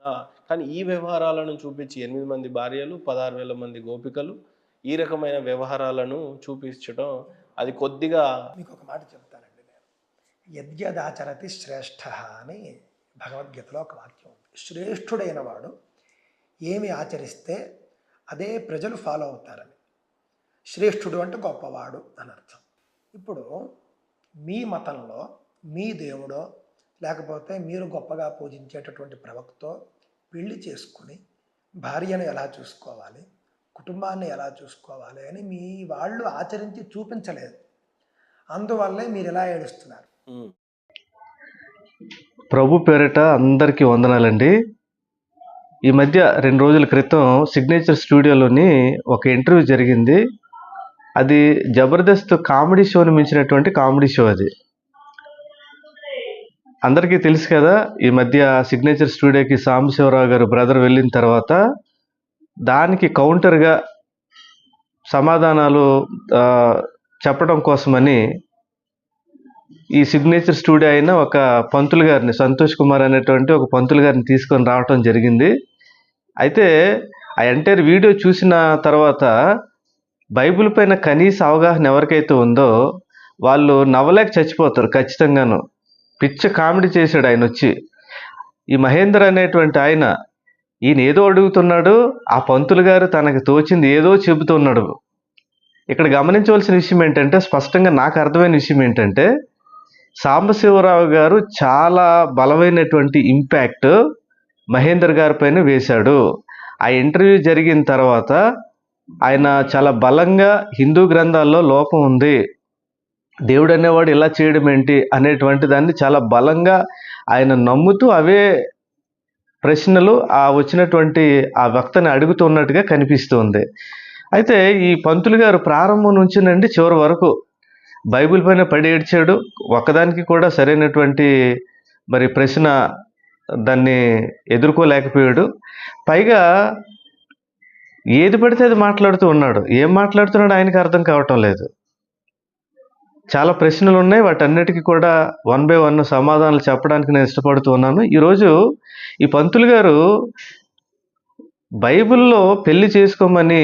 ఆ! కానీ ఈ వ్యవహారాలను చూపించి 8 మంది భార్యలు, 16,000 మంది గోపికలు ఈ రకమైన వ్యవహారాలను చూపించడం అది కొద్దిగా మీకొక మాట చెప్తానండి నేను. యద్యదాచరతి శ్రేష్ఠః అని భగవద్గీతలో ఒక వాక్యం ఉంది. శ్రేష్ఠుడైన వాడు ఏమి ఆచరిస్తే అదే ప్రజలు ఫాలో అవుతారని. శ్రేష్ఠుడు అంటే గొప్పవాడు అని అర్థం. ఇప్పుడు మీ మతంలో మీ దేవుడో లేకపోతే మీరు గొప్పగా పూజించేటటువంటి ప్రవక్తో పెళ్లి చేసుకుని భార్యను ఎలా చూసుకోవాలి, కుటుంబాన్ని ఎలా చూసుకోవాలి అని మీ వాళ్ళు ఆచరించి చూపించలేదు. అందువల్లే మీరు ఎలా ఏడుస్తున్నారు. హ్మ్. ప్రభు పేరిట అందరికీ వందనాలండి. ఈ మధ్య 2 రోజుల క్రితం సిగ్నేచర్ స్టూడియోలోని ఒక ఇంటర్వ్యూ జరిగింది. అది జబర్దస్త్ కామెడీ షోని మించినటువంటి కామెడీ షో అది. అందరికీ తెలుసు కదా, ఈ మధ్య సిగ్నేచర్ స్టూడియోకి సాంబశివరావు గారు బ్రదర్ వెళ్ళిన తర్వాత దానికి కౌంటర్గా సమాధానాలు చెప్పడం కోసమని ఈ సిగ్నేచర్ స్టూడియో అయిన ఒక పంతులు గారిని, సంతోష్ కుమార్ అనేటువంటి ఒక పంతులు గారిని తీసుకొని రావటం జరిగింది. అయితే ఆ ఎంటైర్ వీడియో చూసిన తర్వాత బైబిల్ పైన కనీస అవగాహన ఎవరికైతే ఉందో వాళ్ళు నవ్వలేక చచ్చిపోతారు ఖచ్చితంగాను. పిచ్చ కామెడీ చేశాడు ఆయన వచ్చి. ఈ మహేందర్ అనేటువంటి ఆయన ఈయన ఏదో అడుగుతున్నాడు, ఆ పంతులు గారు తనకు తోచింది ఏదో చెబుతున్నాడు. ఇక్కడ గమనించవలసిన విషయం ఏంటంటే, స్పష్టంగా నాకు అర్థమైన విషయం ఏంటంటే, సాంబశివరావు గారు చాలా బలమైనటువంటి ఇంపాక్ట్ మహేందర్ గారి పైన వేశాడు. ఆ ఇంటర్వ్యూ జరిగిన తర్వాత ఆయన చాలా బలంగా హిందూ గ్రంథాల్లో లోపం ఉంది, దేవుడు అనేవాడు ఇలా చేయడం ఏంటి అనేటువంటి దాన్ని చాలా బలంగా ఆయన నమ్ముతూ అవే ప్రశ్నలు వచ్చినటువంటి ఆ వక్తని అడుగుతున్నట్టుగా కనిపిస్తుంది. అయితే ఈ పంతులు గారు ప్రారంభం నుంచినండి చివరి వరకు బైబిల్ పైన పడి ఏడ్చాడు. ఒక్కదానికి కూడా సరైనటువంటి మరి ప్రశ్న దాన్ని ఎదుర్కోలేకపోయాడు. పైగా ఏది పడితే అది మాట్లాడుతూ ఉన్నాడు. ఏం మాట్లాడుతున్నాడు ఆయనకి అర్థం కావటం లేదు. చాలా ప్రశ్నలు ఉన్నాయి, వాటన్నిటికీ కూడా 1 by 1 సమాధానాలు చెప్పడానికి నేను ఇష్టపడుతూ ఉన్నాను. ఈరోజు ఈ పంతులు గారు బైబిల్లో పెళ్లి చేసుకోమని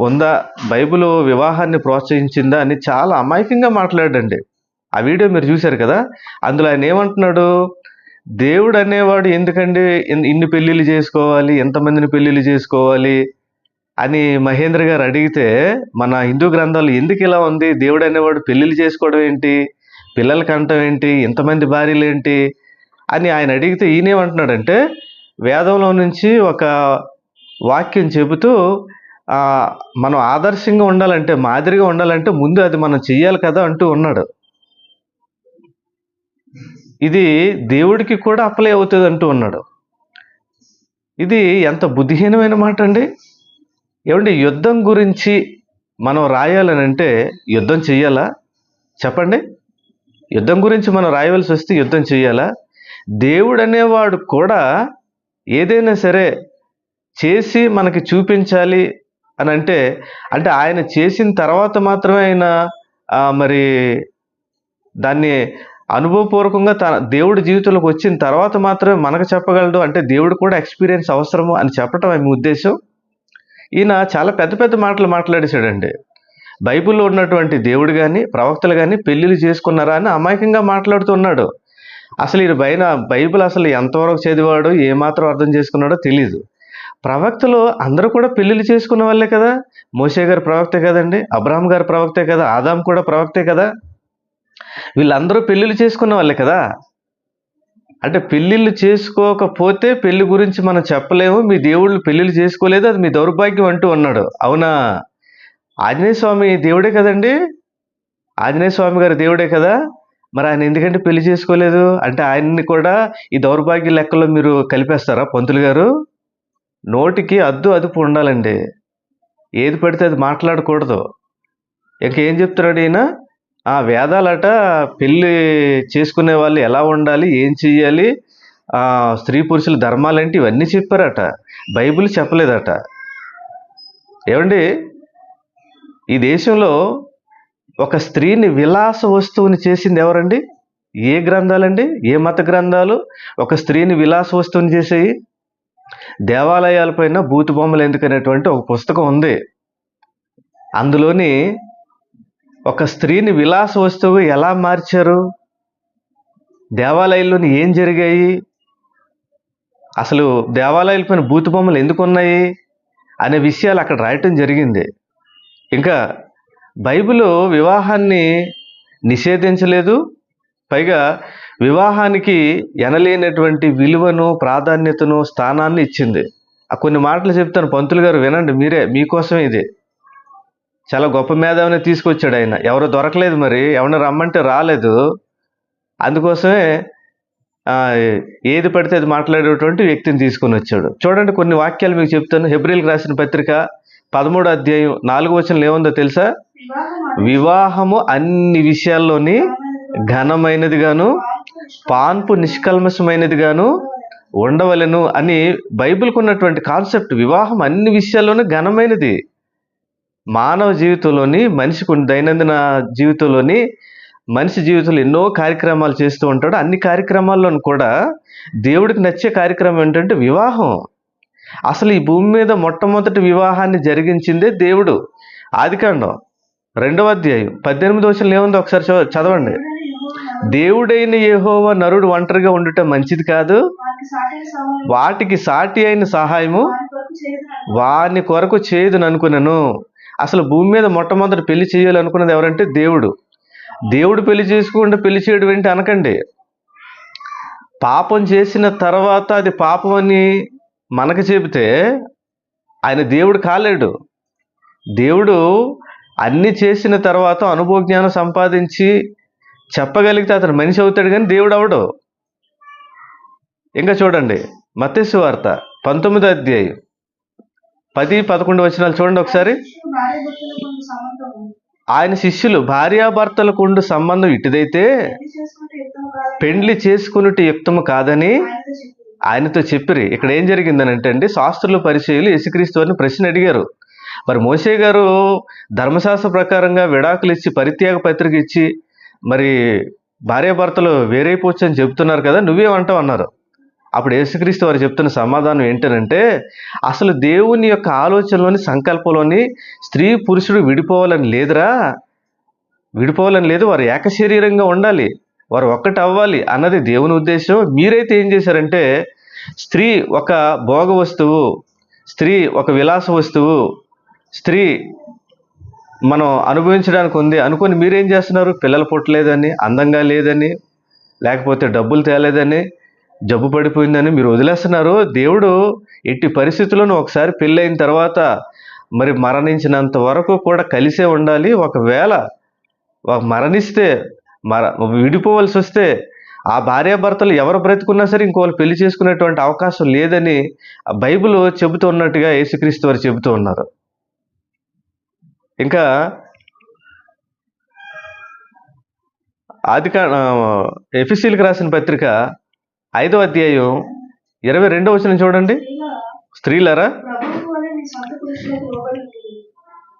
ఉందా, బైబిల్ వివాహాన్ని ప్రోత్సహించిందా అని చాలా అమాయకంగా మాట్లాడండి. ఆ వీడియో మీరు చూశారు కదా. అందులో ఆయన ఏమంటున్నాడు, దేవుడు అనేవాడు ఎందుకండి ఇన్ని పెళ్ళిళ్ళు చేసుకోవాలి, ఎంతమందిని పెళ్ళిళ్ళు చేసుకోవాలి అని మహేంద్ర గారు అడిగితే, మన హిందూ గ్రంథాలు ఎందుకు ఇలా ఉంది, దేవుడు అనేవాడు పెళ్ళిళ్ళు చేసుకోవడం ఏంటి, పిల్లలు కంటం ఏంటి, ఇంతమంది భార్యలు ఏంటి అని ఆయన అడిగితే ఈయనేమంటున్నాడంటే, వేదంలో నుంచి ఒక వాక్యం చెబుతూ మనం ఆదర్శంగా ఉండాలంటే, మాదిరిగా ఉండాలంటే ముందు అది మనం చెయ్యాలి కదా అంటూ ఉన్నాడు. ఇది దేవుడికి కూడా అప్లై అవుతుంది అంటూ ఉన్నాడు. ఇది ఎంత బుద్ధిహీనమైన మాట అండి. ఏమండి, యుద్ధం గురించి మనం రాయాలని అంటే యుద్ధం చెయ్యాలా చెప్పండి? యుద్ధం గురించి మనం రాయవలసి వస్తే యుద్ధం చెయ్యాలా? దేవుడు అనేవాడు కూడా ఏదైనా సరే చేసి మనకి చూపించాలి అని అంటే ఆయన చేసిన తర్వాత మాత్రమే ఆయన మరి దాన్ని అనుభవపూర్వకంగా తన దేవుడి జీవితంలోకి వచ్చిన తర్వాత మాత్రమే మనకు చెప్పగలడు. అంటే దేవుడు కూడా ఎక్స్పీరియన్స్ అవసరము అని చెప్పటం మీ ఉద్దేశం. ఈయన చాలా పెద్ద పెద్ద మాటలు మాట్లాడేశాడండి. బైబిల్లో ఉన్నటువంటి దేవుడు కానీ ప్రవక్తలు కానీ పెళ్ళిళ్ళు చేసుకున్నారా అని అమాయకంగా మాట్లాడుతున్నాడు. అసలు ఈయన బైబిల్ అసలు ఎంతవరకు చదివాడో ఏమాత్రం అర్థం చేసుకున్నాడో తెలీదు. ప్రవక్తలు అందరూ కూడా పెళ్ళిళ్ళు చేసుకున్న వాళ్ళే కదా. మోషే గారు ప్రవక్తే కదండి, అబ్రహాం గారు ప్రవక్తే కదా, ఆదాం కూడా ప్రవక్తే కదా. వీళ్ళందరూ పెళ్ళిళ్ళు చేసుకున్న వాళ్ళే కదా. అంటే పెళ్ళిళ్ళు చేసుకోకపోతే పెళ్లి గురించి మనం చెప్పలేము, మీ దేవుళ్ళు పెళ్ళిళ్ళు చేసుకోలేదు, అది మీ దౌర్భాగ్యం అంటూ ఉన్నాడు. అవునా? ఆంజనేయ స్వామి దేవుడే కదండి, ఆంజనేయ స్వామి గారు దేవుడే కదా. మరి ఆయన ఎందుకంటే పెళ్లి చేసుకోలేదు అంటే ఆయన్ని కూడా ఈ దౌర్భాగ్య లెక్కలో మీరు కలిపేస్తారా పంతులు గారు? నోటికి అదుపు ఉండాలండి, ఏది పడితే అది మాట్లాడకూడదు. ఇంకేం చెప్తున్నాడు ఈయన, వేదాలట పెళ్ళి చేసుకునే వాళ్ళు ఎలా ఉండాలి, ఏం చెయ్యాలి, స్త్రీ పురుషుల ధర్మాలేంటి ఇవన్నీ చెప్పారట, బైబిల్ చెప్పలేదట. ఏమండి, ఈ దేశంలో ఒక స్త్రీని విలాస వస్తువుని చేసింది ఎవరండి? ఏ గ్రంథాలండి? ఏ మత గ్రంథాలు ఒక స్త్రీని విలాస వస్తువుని చేసేయి? దేవాలయాలపైన బూతు బొమ్మలు ఎందుకనేటువంటి ఒక పుస్తకం ఉంది. అందులోని ఒక స్త్రీని విలాస వస్తువు ఎలా మార్చారు, దేవాలయాల్లోని ఏం జరిగాయి, అసలు దేవాలయాలపైన బూతు బొమ్మలు ఎందుకు ఉన్నాయి అనే విషయాలు అక్కడ రాయటం జరిగింది. ఇంకా బైబిల్ వివాహాన్ని నిషేధించలేదు, పైగా వివాహానికి ఎనలేనటువంటి విలువను, ప్రాధాన్యతను, స్థానాన్ని ఇచ్చింది. కొన్ని మాటలు చెప్తాను, పంతులు గారు వినండి, మీకోసమే ఇది. చాలా గొప్ప మేధావిని తీసుకొచ్చాడు ఆయన. ఎవరు దొరకలేదు, మరి ఎవరిని రమ్మంటే రాలేదు. అందుకోసమే ఏది పడితే అది మాట్లాడేటువంటి వ్యక్తిని తీసుకొని వచ్చాడు. చూడండి, కొన్ని వాక్యాలు మీకు చెప్తాను. హెబ్రీలకు రాసిన పత్రిక 13వ అధ్యాయం 4వ వచనంలో ఏముందో తెలుసా? వివాహము అన్ని విషయాల్లోని ఘనమైనది గాను పాన్పు నిష్కల్మషమైనది గాను ఉండవలెను అని బైబిల్కు ఉన్నటువంటి కాన్సెప్ట్. వివాహం అన్ని విషయాల్లోనూ ఘనమైనది. మానవ జీవితంలోని మనిషికి దైనందిన జీవితంలోని మనిషి జీవితంలో ఎన్నో కార్యక్రమాలు చేస్తూ ఉంటాడు. అన్ని కార్యక్రమాల్లోనూ కూడా దేవుడికి నచ్చే కార్యక్రమం ఏంటంటే వివాహం. అసలు ఈ భూమి మీద మొట్టమొదటి వివాహాన్ని జరిగించిందే దేవుడు. ఆదికాండం 2వ అధ్యాయం 18వ వచనంలో ఏముందో ఒకసారి చదవండి. దేవుడైన యెహోవా నరుడు ఒంటరిగా ఉండటం మంచిది కాదు, వాటికి సాటి అయిన సహాయము వాని కొరకు చేయదును అనుకున్నాను. అసలు భూమి మీద మొట్టమొదటి పెళ్లి చేయాలనుకున్నది ఎవరంటే దేవుడు. దేవుడు పెళ్లి చేసుకుంటే పెళ్లి చేయడం ఏంటి అనకండి. పాపం చేసిన తర్వాత అది పాపం అని మనకు చెబితే ఆయన దేవుడు కాలేడు. దేవుడు అన్ని చేసిన తర్వాత అనుభవ జ్ఞానం సంపాదించి చెప్పగలిగితే అతను మనిషి అవుతాడు, కానీ దేవుడు అవడు. ఇంకా చూడండి, మత్తయి సువార్త 19వ అధ్యాయం 10-11 వచనాలు చూడండి ఒకసారి. ఆయన శిష్యులు భార్యాభర్తలకు ఉండు సంబంధం ఇటుదైతే పెండ్లి చేసుకున్నట్టు యుక్తము కాదని ఆయనతో చెప్పిరి. ఇక్కడ ఏం జరిగిందనంటే అండి, శాస్త్రులు పరిచయులు యేసుక్రీస్తు వారిని ప్రశ్న అడిగారు. మరి మోషే గారు ధర్మశాస్త్ర ప్రకారంగా విడాకులు ఇచ్చి పరిత్యాగ పత్రిక ఇచ్చి మరి భార్యాభర్తలు వేరైపోవచ్చు అని చెప్తున్నారు కదా, నువ్వేమంటావు అన్నారు. అప్పుడు యేసుక్రీస్తు వారు చెప్తున్న సమాధానం ఏంటనంటే, అసలు దేవుని యొక్క ఆలోచనలోని సంకల్పంలోని స్త్రీ పురుషుడు విడిపోవాలని లేదురా, విడిపోవాలని లేదు. వారు ఏకశరీరంగా ఉండాలి, వారు ఒక్కటి అవ్వాలి అన్నది దేవుని ఉద్దేశం. మీరైతే ఏం చేశారంటే, స్త్రీ ఒక భోగ వస్తువు, స్త్రీ ఒక విలాస వస్తువు, స్త్రీ మనం అనుభవించడానికి ఉంది అనుకొని మీరేం చేస్తున్నారు? పిల్లలు పుట్టలేదని, అందంగా లేదని, లేకపోతే డబ్బులు తేలేదని, జబ్బు పడిపోయిందని మీరు వదిలేస్తున్నారు. దేవుడు ఎట్టి పరిస్థితుల్లోనూ ఒకసారి పెళ్ళైన తర్వాత మరి మరణించినంత వరకు కూడా కలిసే ఉండాలి. ఒకవేళ మరణిస్తే విడిపోవలసి వస్తే ఆ భార్యాభర్తలు ఎవరు బ్రతుకున్నా సరే ఇంకోళ్ళు పెళ్లి చేసుకునేటువంటి అవకాశం లేదని బైబిల్ చెబుతూ ఉన్నట్టుగా యేసుక్రీస్తు వారు చెబుతూ ఉన్నారు. ఇంకా ఎఫెసీయులకు రాసిన పత్రిక 5వ అధ్యాయం 22వ వచనం చూడండి. స్త్రీలారా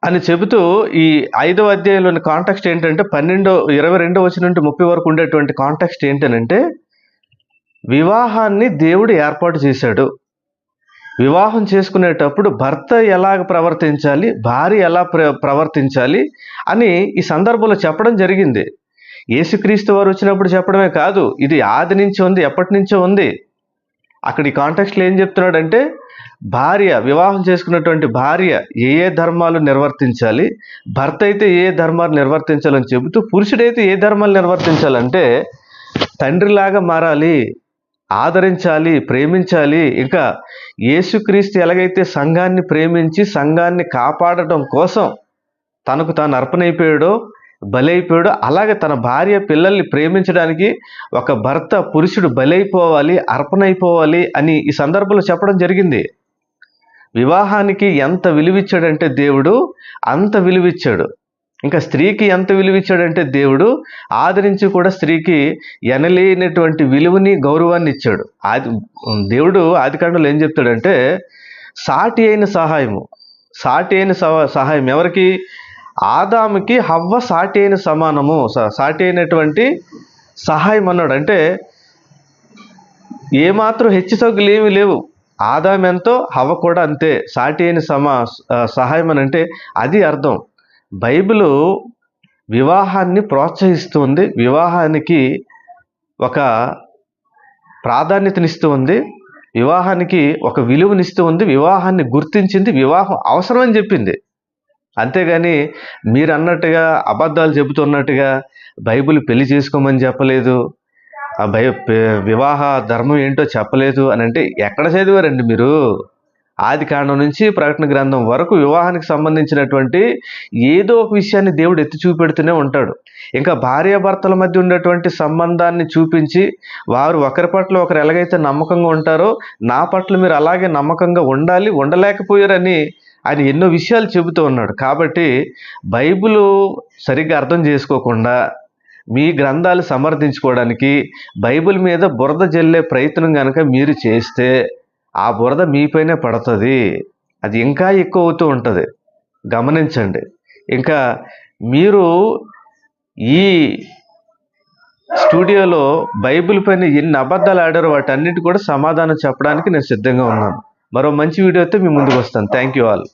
అని చెబుతూ ఈ 5వ అధ్యాయంలోని కాంటెక్స్ట్ ఏంటంటే 22వ వచనం నుండి 30 వరకు ఉండేటువంటి కాంటెక్స్ట్ ఏంటనంటే, వివాహాన్ని దేవుడు ఏర్పాటు చేశాడు. వివాహం చేసుకునేటప్పుడు భర్త ఎలాగ ప్రవర్తించాలి, భార్య ఎలా ప్రవర్తించాలి అని ఈ సందర్భంలో చెప్పడం జరిగింది. యేసుక్రీస్తు వారు వచ్చినప్పుడు చెప్పడమే కాదు, ఇది ఆది నుంచి ఉంది, ఎప్పటి నుంచో ఉంది. అక్కడ ఈ కాంటెక్స్ట్లో ఏం చెప్తున్నాడంటే, భార్య వివాహం చేసుకున్నటువంటి భార్య ఏ ధర్మాలు నిర్వర్తించాలి, భర్త అయితే ఏ ధర్మాలు నిర్వర్తించాలని చెబుతూ, పురుషుడైతే ఏ ధర్మాలు నిర్వర్తించాలంటే తండ్రిలాగా మారాలి, ఆదరించాలి, ప్రేమించాలి. ఇంకా యేసుక్రీస్తు ఎలాగైతే సంఘాన్ని ప్రేమించి సంఘాన్ని కాపాడటం కోసం తనకు తాను అర్పణైపోయాడో, బలైపోయాడో, అలాగే తన భార్య పిల్లల్ని ప్రేమించడానికి ఒక భర్త పురుషుడు బలైపోవాలి, అర్పణైపోవాలి అని ఈ సందర్భంలో చెప్పడం జరిగింది. వివాహానికి ఎంత విలువిచ్చాడంటే దేవుడు అంత విలువిచ్చాడు. ఇంకా స్త్రీకి ఎంత విలువిచ్చాడంటే దేవుడు ఆదరించి కూడా స్త్రీకి ఎనలేనటువంటి విలువని, గౌరవాన్ని ఇచ్చాడు. దేవుడు ఆదికాండంలో ఏం చెప్తాడంటే, సాటి అయిన సహాయం ఎవరికి? ఆదాముకి హవ్వ సాటి అయిన సమానము, సాటి అయినటువంటి సహాయం అన్నాడు. అంటే ఏమాత్రం హెచ్చు తగ్గులు ఏమీ లేవు. ఆదాం ఎంతో, హవ్వ కూడా అంతే, సాటి అయిన సహాయం అని అంటే అది అర్థం. బైబిలు వివాహాన్ని ప్రోత్సహిస్తుంది, వివాహానికి ఒక ప్రాధాన్యతనిస్తూ ఉంది, వివాహానికి ఒక విలువనిస్తూ ఉంది, వివాహాన్ని గుర్తించింది, వివాహం అవసరం అని చెప్పింది. అంతేగాని మీరు అన్నట్టుగా అబద్ధాలు చెబుతున్నట్టుగా బైబిల్ పెళ్లి చేసుకోమని చెప్పలేదు, ఆ వివాహ ధర్మం ఏంటో చెప్పలేదు అని అంటే ఎక్కడ చదివారండి మీరు? ఆది కాండం నుంచి ప్రకటన గ్రంథం వరకు వివాహానికి సంబంధించినటువంటి ఏదో ఒక విషయాన్ని దేవుడు ఎత్తి చూపెడుతూనే ఉంటాడు. ఇంకా భార్యాభర్తల మధ్య ఉన్నటువంటి సంబంధాన్ని చూపించి వారు ఒకరి పట్ల ఒకరు ఎలాగైతే నమ్మకంగా ఉంటారో నా పట్ల మీరు అలాగే నమ్మకంగా ఉండాలి, ఉండలేకపోయారని ఆయన ఎన్నో విషయాలు చెబుతూ ఉన్నాడు. కాబట్టి బైబిలు సరిగ్గా అర్థం చేసుకోకుండా మీ గ్రంథాలు సమర్థించుకోవడానికి బైబిల్ మీద బురద జల్లే ప్రయత్నం కనుక మీరు చేస్తే ఆ బురద మీపైనే పడుతుంది, అది ఇంకా ఎక్కువ అవుతూ ఉంటుంది. గమనించండి. ఇంకా మీరు ఈ స్టూడియోలో బైబిల్ పైన ఎన్ని అబద్ధాలు ఆడారో వాటన్నిటి కూడా సమాధానం చెప్పడానికి నేను సిద్ధంగా ఉన్నాను. మరో మంచి వీడియోతో మీ ముందుకు వస్తాను. Thank you all.